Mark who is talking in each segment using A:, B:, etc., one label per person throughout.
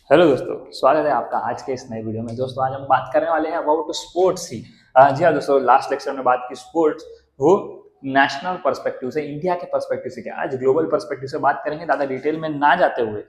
A: Hello दोस्तों, स्वागत है आपका आज के इस नए वीडियो में। दोस्तों आज हम बात करने वाले हैं अबाउट स्पोर्ट्स ही। जी हाँ दोस्तों, लास्ट लेक्चर में बात की स्पोर्ट्स, वो नेशनल पर्सपेक्टिव से, इंडिया के पर्सपेक्टिव से क्या, आज ग्लोबल पर्सपेक्टिव से बात करेंगे, ज़्यादा डिटेल में ना जाते हुए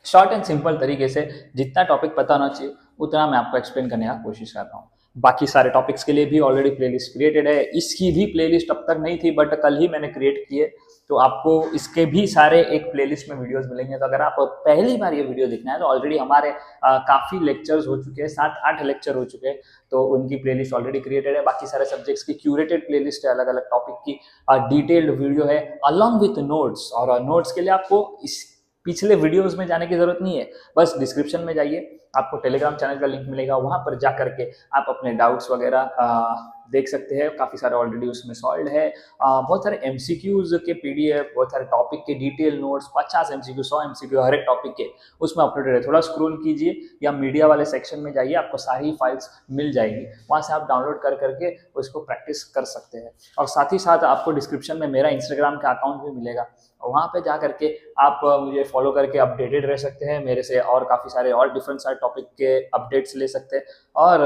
A: शॉर्ट एंड सिंपल तरीके से जितना टॉपिक पता होना चाहिए उतना मैं आपको एक्सप्लेन करने का कोशिश कर रहा हूँ। बाकी सारे टॉपिक्स के लिए भी ऑलरेडी प्लेलिस्ट क्रिएटेड है। इसकी भी प्लेलिस्ट अब तक नहीं थी बट कल ही मैंने क्रिएट की है, तो आपको इसके भी सारे एक प्लेलिस्ट में वीडियोस मिलेंगे। तो अगर आप पहली बार ये वीडियो देखना है तो ऑलरेडी हमारे काफ़ी लेक्चर्स हो चुके हैं, 7-8 लेक्चर हो चुके हैं, तो उनकी प्लेलिस्ट ऑलरेडी क्रिएटेड है। बाकी सारे सब्जेक्ट्स की क्यूरेटेड प्लेलिस्ट है, अलग अलग टॉपिक की डिटेल्ड वीडियो है अलॉन्ग विथ नोट्स। और नोट्स के लिए आपको इस पिछले वीडियोस में जाने की जरूरत नहीं है, बस डिस्क्रिप्शन में जाइए, आपको टेलीग्राम चैनल का लिंक मिलेगा, वहां पर जा करके आप अपने डाउट्स वगैरह देख सकते हैं। काफ़ी सारे ऑलरेडी उसमें सॉल्व है। बहुत सारे एमसीक्यूज के पीडीएफ, बहुत सारे टॉपिक के डिटेल नोट्स, 50 एमसीक्यू, 100 एमसीक्यू हर एक टॉपिक के उसमें अपलोडेड है। थोड़ा स्क्रॉल कीजिए या मीडिया वाले सेक्शन में जाइए, आपको सारी फाइल्स मिल जाएगी, वहाँ से आप डाउनलोड कर करके उसको प्रैक्टिस कर सकते हैं। और साथ ही साथ आपको डिस्क्रिप्शन में मेरा इंस्टाग्राम का अकाउंट भी मिलेगा, वहाँ पे जा करके आप मुझे फॉलो करके अपडेटेड रह सकते हैं मेरे से, और काफ़ी सारे और डिफरेंट सारे टॉपिक के अपडेट्स ले सकते हैं, और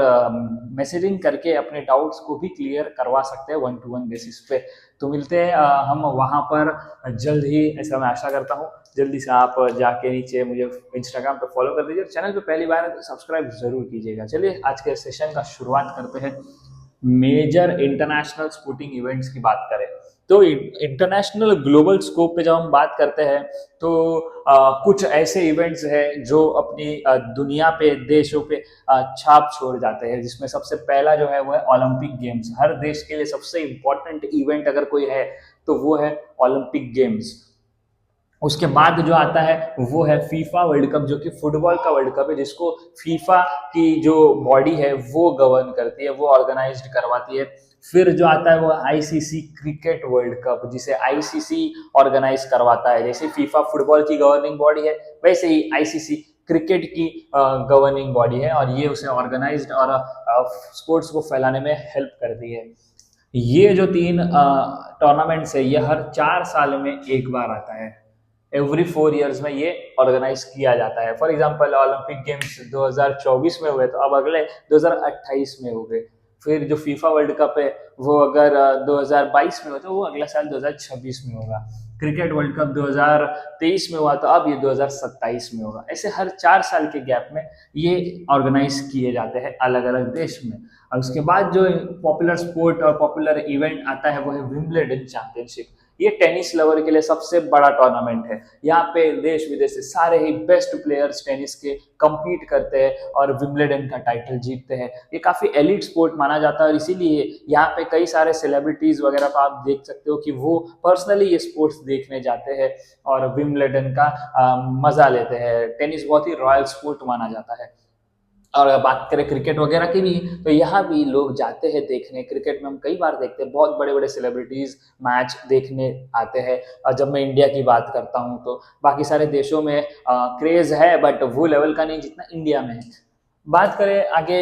A: मैसेजिंग करके अपने डाउट्स को भी क्लियर करवा सकते हैं 1-to-1 बेसिस पे। तो मिलते हैं हम वहाँ पर जल्द ही, ऐसा मैं आशा करता हूँ। जल्दी से आप जाके नीचे मुझे इंस्टाग्राम पे फॉलो कर दीजिए, चैनल पे पहली बार है तो सब्सक्राइब जरूर कीजिएगा। चलिए आज के सेशन का शुरुआत करते हैं। मेजर इंटरनेशनल स्पोर्टिंग इवेंट्स की बात करें तो इंटरनेशनल ग्लोबल स्कोप पे जब हम बात करते हैं तो कुछ ऐसे इवेंट्स हैं जो अपनी दुनिया पे, देशों पे छाप छोड़ जाते हैं, जिसमें सबसे पहला जो है वो है ओलंपिक गेम्स। हर देश के लिए सबसे इम्पोर्टेंट इवेंट अगर कोई है तो वो है ओलंपिक गेम्स। उसके बाद जो आता है वो है फीफा वर्ल्ड कप, जो कि फुटबॉल का वर्ल्ड कप है, जिसको फीफा की जो बॉडी है वो गवर्न करती है, वो ऑर्गेनाइज्ड करवाती है। फिर जो आता है वो आईसीसी क्रिकेट वर्ल्ड कप, जिसे आईसीसी ऑर्गेनाइज करवाता है। जैसे फीफा फुटबॉल की गवर्निंग बॉडी है, वैसे ही आईसीसी क्रिकेट की गवर्निंग बॉडी है, और ये उसे ऑर्गेनाइज्ड और स्पोर्ट्स को फैलाने में हेल्प करती है। ये जो तीन टूर्नामेंट्स है ये हर 4 साल में एक बार आता है। एवरी 4 ईयर्स में ये ऑर्गेनाइज किया जाता है। फॉर एग्जाम्पल ओलंपिक गेम्स 2024 में हुए, तो अब अगले 2028 में हो गए। फिर जो फीफा वर्ल्ड कप है वो अगर 2022 में हो तो वो अगला साल 2026 में होगा। क्रिकेट वर्ल्ड कप 2023 में हुआ तो अब ये 2027 में होगा। ऐसे हर 4 साल के गैप में ये ऑर्गेनाइज किए जाते हैं अलग अलग देश में। और उसके बाद जो पॉपुलर स्पोर्ट और पॉपुलर इवेंट आता है वो है विंबलडन चैंपियनशिप। ये टेनिस लवर के लिए सबसे बड़ा टूर्नामेंट है। यहाँ पे देश विदेश से सारे ही बेस्ट प्लेयर्स टेनिस के compete करते हैं और विंबलडन का टाइटल जीतते हैं। ये काफी एलिट स्पोर्ट माना जाता है, और इसीलिए यहाँ पे कई सारे सेलिब्रिटीज वगैरह को आप देख सकते हो कि वो पर्सनली ये स्पोर्ट्स देखने जाते हैं और विंबलडन का मजा लेते हैं। टेनिस बहुत ही रॉयल स्पोर्ट माना जाता है। और बात करें क्रिकेट वगैरह की भी, तो यहाँ भी लोग जाते हैं देखने। क्रिकेट में हम कई बार देखते हैं, बहुत बड़े बड़े सेलिब्रिटीज मैच देखने आते हैं। और जब मैं इंडिया की बात करता हूँ तो बाकी सारे देशों में क्रेज है बट वो लेवल का नहीं जितना इंडिया में है। बात करें आगे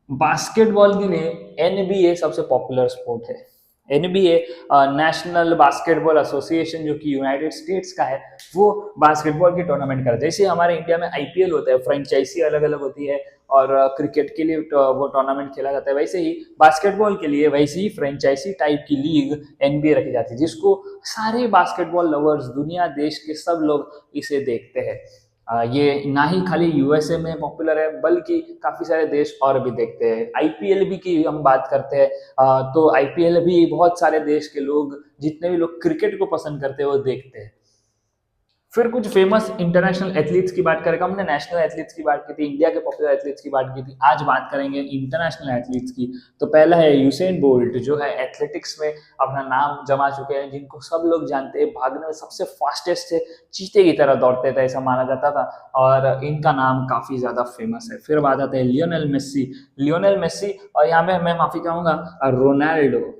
A: बास्केटबॉल के लिए, एनबीए सबसे पॉपुलर स्पोर्ट है। एनबीए नेशनल बास्केटबॉल एसोसिएशन, जो कि यूनाइटेड स्टेट्स का है, वो बास्केटबॉल की टूर्नामेंट करता है। जैसे हमारे इंडिया में आईपीएल होता है, फ्रेंचाइजी अलग अलग होती है, और क्रिकेट के लिए वो टूर्नामेंट खेला जाता है, वैसे ही बास्केटबॉल के लिए वैसे ही फ्रेंचाइजी टाइप की लीग एनबीए रखी जाती है, जिसको सारे बास्केटबॉल लवर्स, दुनिया देश के सब लोग इसे देखते हैं। ये ना ही खाली यूएसए में पॉपुलर है बल्कि काफी सारे देश और भी देखते हैं। आईपीएल भी की हम बात करते हैं तो आईपीएल भी बहुत सारे देश के लोग, जितने भी लोग क्रिकेट को पसंद करते हैं वो देखते हैं। फिर कुछ फेमस इंटरनेशनल एथलीट्स की बात करेंगे। हमने नेशनल एथलीट्स की बात की थी, इंडिया के पॉपुलर एथलीट्स की बात की थी, आज बात करेंगे इंटरनेशनल एथलीट्स की। तो पहला है यूसेन बोल्ट, जो है एथलेटिक्स में अपना नाम जमा चुके हैं, जिनको सब लोग जानते हैं, भागने में सबसे फास्टेस्ट से चीते की तरह दौड़ते थे ऐसा माना जाता था, और इनका नाम काफी ज्यादा फेमस है। फिर बात आते हैं लियोनेल मेस्सी। लियोनेल मेस्सी, और यहाँ में मैं माफी चाहूंगा, रोनाल्डो,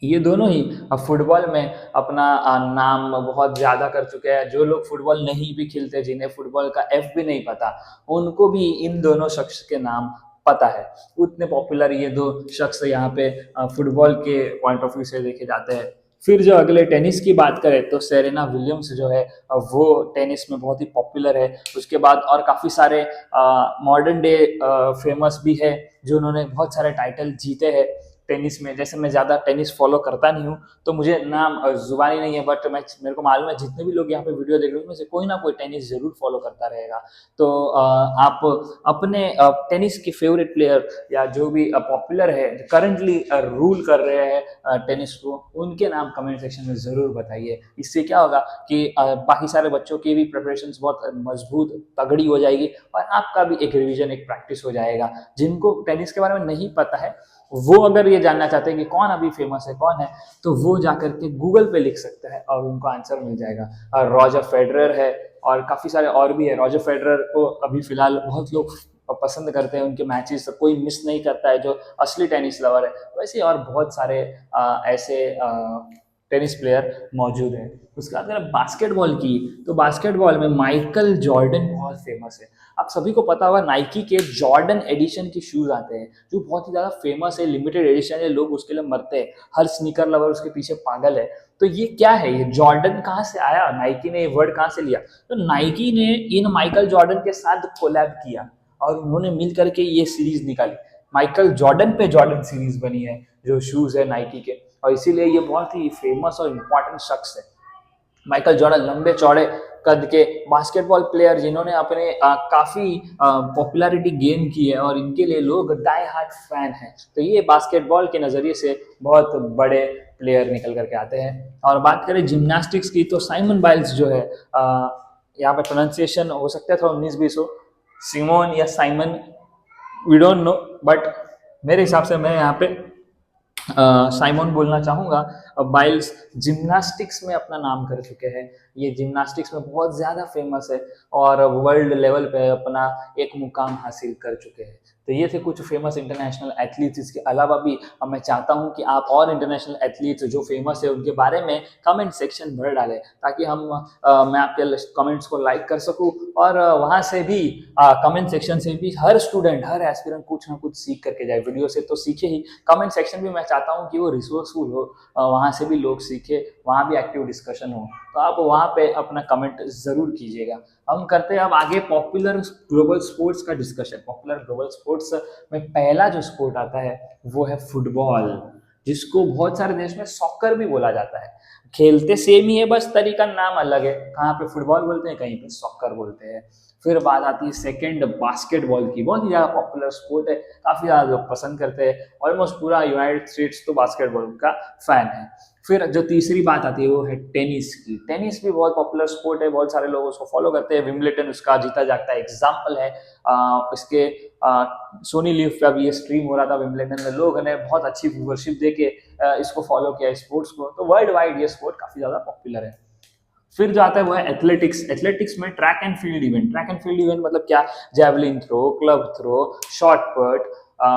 A: ये दोनों ही फुटबॉल में अपना नाम बहुत ज़्यादा कर चुके हैं। जो लोग फुटबॉल नहीं भी खेलते, जिन्हें फुटबॉल का एफ भी नहीं पता, उनको भी इन दोनों शख्स के नाम पता है। उतने पॉपुलर ये दो शख्स यहाँ पे फुटबॉल के पॉइंट ऑफ व्यू से देखे जाते हैं। फिर जो अगले टेनिस की बात करें तो सेरेना विलियम्स जो है वो टेनिस में बहुत ही पॉपुलर है। उसके बाद और काफ़ी सारे मॉडर्न डे फेमस भी है जो उन्होंने बहुत सारे टाइटल जीते हैं टेनिस में। जैसे मैं ज़्यादा टेनिस फॉलो करता नहीं हूँ तो मुझे नाम जुबानी नहीं है, बट मेरे को मालूम है जितने भी लोग यहाँ पे वीडियो देख रहे हैं उनमें से कोई ना कोई टेनिस जरूर फॉलो करता रहेगा। तो आप अपने टेनिस के फेवरेट प्लेयर या जो भी पॉपुलर है करंटली रूल कर रहे हैं टेनिस को, उनके नाम कमेंट सेक्शन में ज़रूर बताइए। इससे क्या होगा कि बाकी सारे बच्चों की भी प्रिपरेशन बहुत मजबूत तगड़ी हो जाएगी और आपका भी एक रिवीजन एक प्रैक्टिस हो जाएगा। जिनको टेनिस के बारे में नहीं पता है वो अगर ये जानना चाहते हैं कि कौन अभी फेमस है कौन है, तो वो जाकर के गूगल पे लिख सकते हैं और उनको आंसर मिल जाएगा। रॉजर फेडरर है और काफ़ी सारे और भी है। रॉजर फेडरर को अभी फिलहाल बहुत लोग पसंद करते हैं, उनके मैचेस कोई मिस नहीं करता है जो असली टेनिस लवर है। वैसे और बहुत सारे ऐसे टेनिस प्लेयर मौजूद हैं। उसके बाद अगर बास्केटबॉल की, तो बास्केटबॉल में माइकल जॉर्डन बहुत फेमस है। आप सभी को पता होगा नाइकी के जॉर्डन एडिशन के शूज आते हैं जो बहुत ही ज़्यादा फेमस है, लिमिटेड एडिशन है, लोग उसके लिए मरते हैं, हर स्नीकर लवर उसके पीछे पागल है। तो ये क्या है, ये जॉर्डन कहाँ से आया, नाइकी ने ये वर्ड कहाँ से लिया? तो नाइकी ने इन माइकल जॉर्डन के साथ कोलैब किया और उन्होंने मिल करके ये सीरीज निकाली। माइकल जॉर्डन पे जॉर्डन सीरीज बनी है जो शूज है नाइकी के, और इसीलिए ये बहुत ही फेमस और इम्पोर्टेंट शख्स है। माइकल जॉर्डन लंबे चौड़े कद के बास्केटबॉल प्लेयर जिन्होंने अपने काफी पॉपुलैरिटी गेन की है और इनके लिए लोग डाई हार्ट फैन हैं। तो ये बास्केटबॉल के नज़रिए से बहुत बड़े प्लेयर निकल करके आते हैं। और बात करें जिम्नास्टिक्स की तो साइमन बाइल्स जो है, यहाँ पे प्रोनाउंसिएशन हो सकता है थोड़ा 19-20 हो, सिमोन या Simon, we don't know, but मेरे हिसाब से मैं यहाँ पे साइमन बोलना चाहूँगा। बाइल्स जिम्नास्टिक्स में अपना नाम कर चुके हैं, ये जिम्नास्टिक्स में बहुत ज़्यादा फेमस है और वर्ल्ड लेवल पे अपना एक मुकाम हासिल कर चुके हैं। तो ये थे कुछ फेमस इंटरनेशनल एथलीट्स। इसके अलावा भी मैं चाहता हूँ कि आप और इंटरनेशनल एथलीट्स जो फेमस है उनके बारे में कमेंट सेक्शन भर डालें ताकि मैं आपके कमेंट्स को लाइक कर सकूँ और वहाँ से भी कमेंट सेक्शन से भी हर स्टूडेंट हर एस्पिरेंट कुछ ना कुछ सीख करके जाए। वीडियो से तो सीखे ही, कमेंट सेक्शन भी मैं चाहता हूँ कि वो रिसोर्सफुल हो, वहाँ से भी लोग सीखे, वहाँ भी एक्टिव डिस्कशन हो। तो आप वहाँ पे अपना कमेंट ज़रूर कीजिएगा। हम करते हैं अब आगे पॉपुलर ग्लोबल स्पोर्ट्स का डिस्कशन। पॉपुलर ग्लोबल स्पोर्ट्स में पहला जो स्पोर्ट आता है वो है फुटबॉल, जिसको बहुत सारे देश में सॉकर भी बोला जाता है। खेलते सेम ही है, बस तरीका नाम अलग है, कहाँ पे फुटबॉल बोलते हैं कहीं पे सॉकर बोलते हैं। फिर बात आती है सेकंड बास्केटबॉल की, बहुत ही ज़्यादा पॉपुलर स्पोर्ट है, काफ़ी ज़्यादा लोग पसंद करते हैं, ऑलमोस्ट पूरा यूनाइटेड स्टेट्स तो बास्केटबॉल का फैन है। फिर जो तीसरी बात आती है वो है टेनिस की। टेनिस भी बहुत पॉपुलर स्पोर्ट है, बहुत सारे लोग उसको फॉलो करते हैं। विम्बलडन उसका जीता जागता एग्जाम्पल है। इसके सोनी लिव पे अभी ये स्ट्रीम हो रहा था विम्बलडन में, लोगों ने बहुत अच्छी व्यूवरशिप दे के इसको फॉलो किया स्पोर्ट्स को। तो वर्ल्ड वाइड ये स्पोर्ट काफ़ी ज़्यादा पॉपुलर है। फिर जो आता है वो है एथलेटिक्स। एथलेटिक्स में track and field event. Track and field event मतलब क्या, javelin throw, club throw, short put,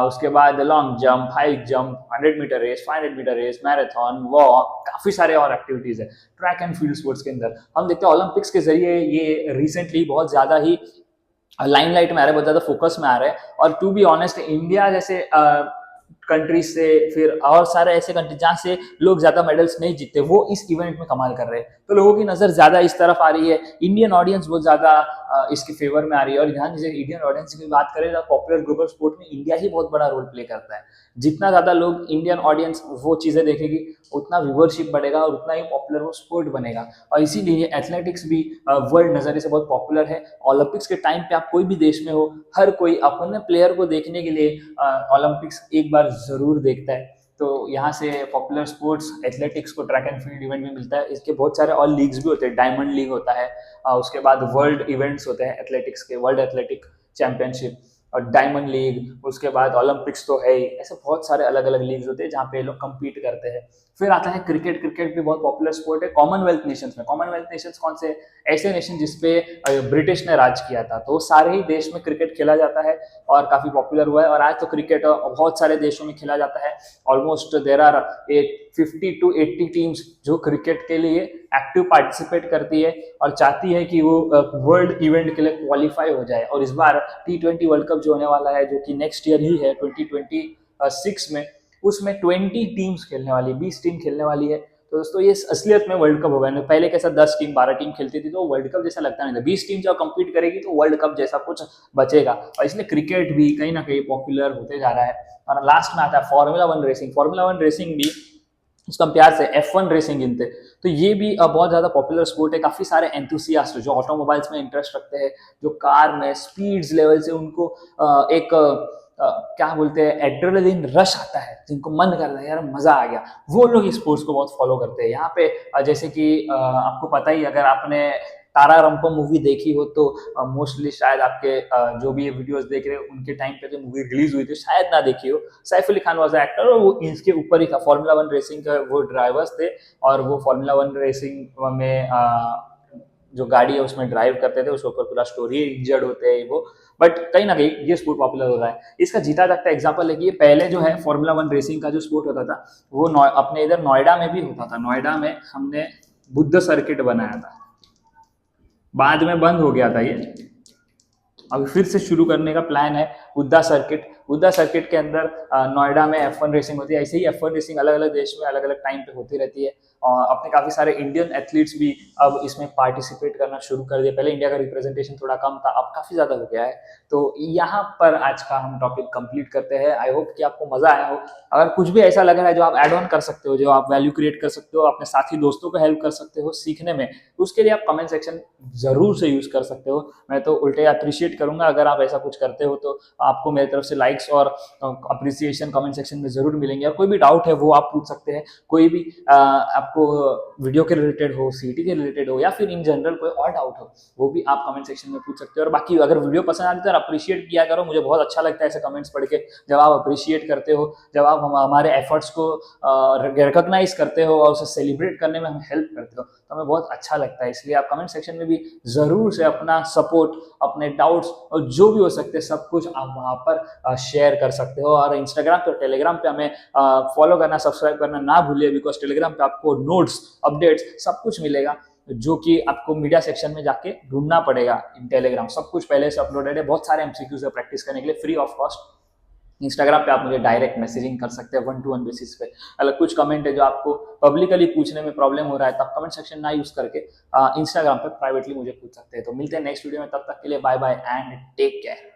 A: उसके बाद long jump, high jump, 100 metre race, 500 metre race, marathon, walk, काफ़ी सारे और एक्टिविटीज़ है ट्रैक एंड फील्ड स्पोर्ट्स के अंदर। हम देखते हैं ओलंपिक्स के जरिए ये रिसेंटली बहुत ज़्यादा ही लाइमलाइट में आ रहा है, बहुत ज़्यादा फोकस में आ रहा है। और टू बी ऑनेस्ट इंडिया जैसे कंट्रीज से, फिर और सारे ऐसे कंट्री जहाँ से लोग ज्यादा मेडल्स नहीं जीतते, वो इस इवेंट में कमाल कर रहे हैं। तो लोगों की नजर ज्यादा इस तरफ आ रही है, इंडियन ऑडियंस बहुत ज्यादा इसके फेवर में आ रही है। और ध्यान दीजिए इंडियन ऑडियंस की बात करें तो पॉपुलर ग्लोबल स्पोर्ट में इंडिया ही बहुत बड़ा रोल प्ले करता है। जितना ज्यादा लोग इंडियन ऑडियंस वो चीजें देखेगी उतना व्यूवरशिप बढ़ेगा और उतना ही पॉपुलर वो स्पोर्ट बनेगा। और इसीलिए एथलेटिक्स भी वर्ल्ड नजरिए से बहुत पॉपुलर है। ओलंपिक्स के टाइम पे आप कोई भी देश में हो, हर कोई अपने प्लेयर को देखने के लिए ओलंपिक्स एक बार जरूर देखता है। तो यहाँ से पॉपुलर स्पोर्ट्स एथलेटिक्स को ट्रैक एंड फील्ड इवेंट में मिलता है। इसके बहुत सारे और लीग्स भी होते हैं, डायमंड लीग होता है, उसके बाद वर्ल्ड इवेंट्स होते हैं एथलेटिक्स के, वर्ल्ड एथलेटिक चैंपियनशिप और डायमंड लीग, उसके बाद ओलंपिक्स तो है ही। ऐसे बहुत सारे अलग अलग लीग्स होते हैं जहाँ पे लोग कम्पीट करते हैं। फिर आता है क्रिकेट। क्रिकेट भी बहुत पॉपुलर स्पोर्ट है कॉमनवेल्थ नेशंस में। कॉमनवेल्थ नेशंस कौन से, ऐसे नेशन जिसपे ब्रिटिश ने राज किया था, तो सारे ही देश में क्रिकेट खेला जाता है और काफी पॉपुलर हुआ है। और आज तो क्रिकेट बहुत सारे देशों में खेला जाता है। Almost there are 50 to 80 teams जो क्रिकेट के लिए एक्टिव पार्टिसिपेट करती है और चाहती है कि वो वर्ल्ड इवेंट के लिए क्वालिफाई हो जाए। और इस बार T20 वर्ल्ड कप जो होने वाला है, जो कि नेक्स्ट ईयर ही है 2026 में, उसमें 20 टीम्स खेलने वाली, 20 टीम खेलने वाली है। तो दोस्तों ये असलियत में वर्ल्ड कप होगा। पहले कैसा 10 टीम 12 टीम खेलती थी तो वर्ल्ड कप जैसा लगता नहीं था, 20 टीम जब कंपीट करेगी तो वर्ल्ड कप जैसा कुछ बचेगा। और इसलिए क्रिकेट भी कहीं ना कहीं पॉपुलर होते जा रहा है। और लास्ट में आता है फॉर्मूला 1 रेसिंग। फॉर्मूला 1 रेसिंग भी उसका हम प्यार से F1 रेसिंग गिनते, तो ये भी बहुत ज़्यादा पॉपुलर स्पोर्ट है। काफ़ी सारे एंथुसियास्ट जो ऑटोमोबाइल्स में इंटरेस्ट रखते हैं, जो कार में स्पीड्स लेवल से उनको एक क्या बोलते हैं एड्रेनलिन रश आता है, जिनको मन करता है यार मजा आ गया, वो लोग इस स्पोर्ट्स को बहुत फॉलो करते हैं। यहाँ पे जैसे कि आपको पता ही, अगर आपने तारा रंपम मूवी देखी हो तो मोस्टली शायद आपके जो भी ये वीडियोस देख रहे हो उनके टाइम पे जो मूवी रिलीज हुई थी शायद ना देखी हो। सैफ अली खान वाज एक्टर और वो इसके ऊपर ही था, फॉर्मूला 1 रेसिंग का वो ड्राइवर्स थे और वो फॉर्मूला 1 रेसिंग में जो गाड़ी है उसमें ड्राइव करते थे, उसके ऊपर पूरा स्टोरी, इंजर्ड होते हैं वो। बट कहीं ना कहीं ये स्पोर्ट पॉपुलर हो रहा है। इसका जीता जागता एग्जांपल है कि ये पहले जो है फॉर्मूला 1 रेसिंग का जो स्पोर्ट होता था वो अपने इधर नोएडा में भी होता था। नोएडा में हमने बुद्ध सर्किट बनाया था, बाद में बंद हो गया था ये, अभी फिर से शुरू करने का प्लान है बुद्धा सर्किट। बुद्धा सर्किट के अंदर नोएडा में F1 रेसिंग होती है। ऐसे ही F1 रेसिंग अलग अलग देश में अलग अलग टाइम पे होती रहती है। और अपने काफी सारे इंडियन एथलीट्स भी अब इसमें पार्टिसिपेट करना शुरू कर दिया। पहले इंडिया का रिप्रेजेंटेशन थोड़ा कम था, अब काफी ज्यादा हो गया है। तो यहाँ पर आज का हम टॉपिक कंप्लीट करते हैं। आई होप कि आपको मजा आया हो। अगर कुछ भी ऐसा लग रहा है जो आप एड ऑन कर सकते हो, जो आप वैल्यू क्रिएट कर सकते हो, अपने साथी दोस्तों को हेल्प कर सकते हो सीखने में, उसके लिए आप कमेंट सेक्शन जरूर से यूज कर सकते हो। मैं तो उल्टे अप्रिशिएट करूंगा अगर आप ऐसा कुछ करते हो, तो आपको मेरी तरफ से लाइक्स और अप्रिसिएशन कमेंट सेक्शन में जरूर मिलेंगे। और कोई भी डाउट है वो आप पूछ सकते हैं, कोई भी आपको वीडियो के रिलेटेड हो, सीटी के रिलेटेड हो, या फिर इन जनरल कोई और डाउट हो, वो भी आप कमेंट सेक्शन में पूछ सकते हो। और बाकी अगर वीडियो पसंद आती है तो अप्रिशिएट किया करो, मुझे बहुत अच्छा लगता है ऐसे कमेंट्स पढ़ के। जब आप अप्रिशिएट करते हो, जब आप हमारे एफर्ट्स को रिकॉग्नाइज करते हो और उसे सेलिब्रेट करने में हमें हेल्प करते हो, तो हमें बहुत अच्छा लगता है। इसलिए आप कमेंट सेक्शन में भी जरूर से अपना सपोर्ट, अपने डाउट्स और जो भी हो सकते हैं सब कुछ आप वहां पर शेयर कर सकते हो। और इंस्टाग्राम पे और टेलीग्राम पे हमें फॉलो करना, सब्सक्राइब करना ना भूलिए, बिकॉज टेलीग्राम पे आपको नोट्स, अपडेट्स सब कुछ मिलेगा, जो कि आपको मीडिया सेक्शन में जाके ढूंढना पड़ेगा। इन टेलीग्राम सब कुछ पहले से अपलोडेड है, बहुत सारे एमसीक्यूज है प्रैक्टिस करने के लिए फ्री ऑफ कॉस्ट। इंस्टाग्राम पे आप मुझे डायरेक्ट मैसेजिंग कर सकते हैं 1-to-1 बेसिस पे। अगर कुछ कमेंट है जो आपको पब्लिकली पूछने में प्रॉब्लम हो रहा है, तब कमेंट सेक्शन ना यूज करके इंस्टाग्राम पे प्राइवेटली मुझे पूछ सकते हैं। तो मिलते हैं नेक्स्ट वीडियो में, तब तक के लिए bye bye and take care.